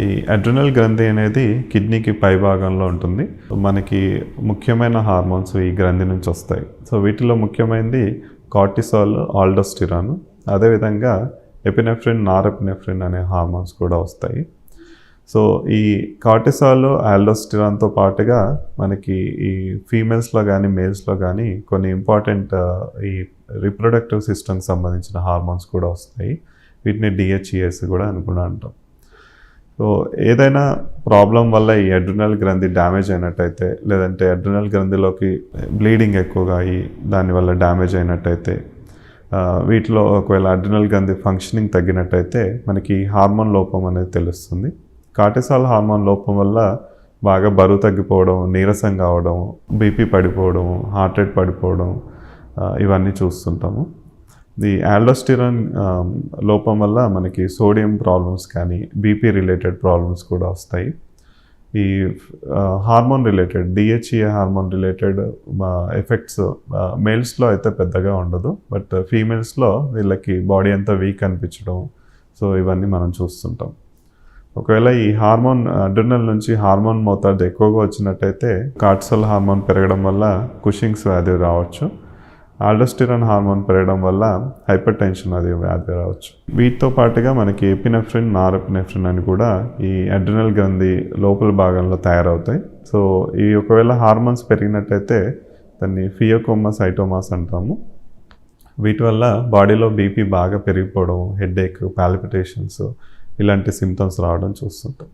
ఈ అడ్రినల్ గ్రంథి అనేది కిడ్నీకి పై భాగంలో ఉంటుంది. మనకి ముఖ్యమైన హార్మోన్స్ ఈ గ్రంథి నుంచి వస్తాయి. సో వీటిలో ముఖ్యమైనది కార్టిసాల్, ఆల్డోస్టిరాన్, అదేవిధంగా ఎపినెఫ్రిన్, నారెపినెఫ్రిన్ అనే హార్మోన్స్ కూడా వస్తాయి. సో ఈ కార్టిసాల్, ఆల్డోస్టిరాన్తో పాటుగా మనకి ఈ ఫీమేల్స్లో కానీ మేల్స్లో కానీ కొన్ని ఇంపార్టెంట్ ఈ రిప్రొడక్టివ్ సిస్టమ్కి సంబంధించిన హార్మోన్స్ కూడా వస్తాయి. వీటిని డిహెచ్ఈఎస్ కూడా అని కూడా అంటాం. సో ఏదైనా ప్రాబ్లం వల్ల ఈ అడ్రినల్ గ్రంథి డ్యామేజ్ అయినట్టయితే, లేదంటే అడ్రినల్ గ్రంథిలోకి బ్లీడింగ్ ఎక్కువగా అయ్యి దానివల్ల డ్యామేజ్ అయినట్టయితే, వీటిలో ఒకవేళ అడ్రినల్ గ్రంథి ఫంక్షనింగ్ తగ్గినట్టయితే మనకి హార్మోన్ లోపం అనేది తెలుస్తుంది. కార్టిసాల్ హార్మోన్ లోపం వల్ల బాగా బరువు తగ్గిపోవడం, నీరసం కావడం, బీపీ పడిపోవడం, హార్ట్ రేట్ పడిపోవడం, ఇవన్నీ చూస్తుంటాము. ఈ ఆల్డోస్టిరాన్ లోపం వల్ల మనకి సోడియం ప్రాబ్లమ్స్ కానీ బీపీ రిలేటెడ్ ప్రాబ్లమ్స్ కూడా వస్తాయి. ఈ hormone related DHEA hormone related effects మేల్స్లో అయితే పెద్దగా ఉండదు, బట్ ఫీమేల్స్లో వీళ్ళకి బాడీ అంతా వీక్ అనిపించడం, సో ఇవన్నీ మనం చూస్తుంటాం. ఒకవేళ ఈ హార్మోన్ అడ్రినల్ నుంచి హార్మోన్ మోతాదు ఎక్కువగా వచ్చినట్టయితే కార్టిసాల్ హార్మోన్ పెరగడం వల్ల కుషింగ్స్ వ్యాధి రావచ్చు. ఆల్డోస్టిరాన్ హార్మోన్ పెరగడం వల్ల హైపర్ టెన్షన్ అది వ్యాధి రావచ్చు. వీటితో పాటుగా మనకి ఎపినెఫ్రిన్, నారెపినెఫ్రిన్ అని కూడా ఈ అడ్రినల్ గ్రంథి లోపల భాగంలో తయారవుతాయి. సో ఈ ఒకవేళ హార్మోన్స్ పెరిగినట్టయితే దాన్ని ఫియోకోమసైటోమాస్ అంటాము. వీటి వల్ల బాడీలో బీపీ బాగా పెరిగిపోవడం, హెడేక్, పాల్పిటేషన్స్ ఇలాంటి సిమ్టమ్స్ రావడం చూస్తుంటాం.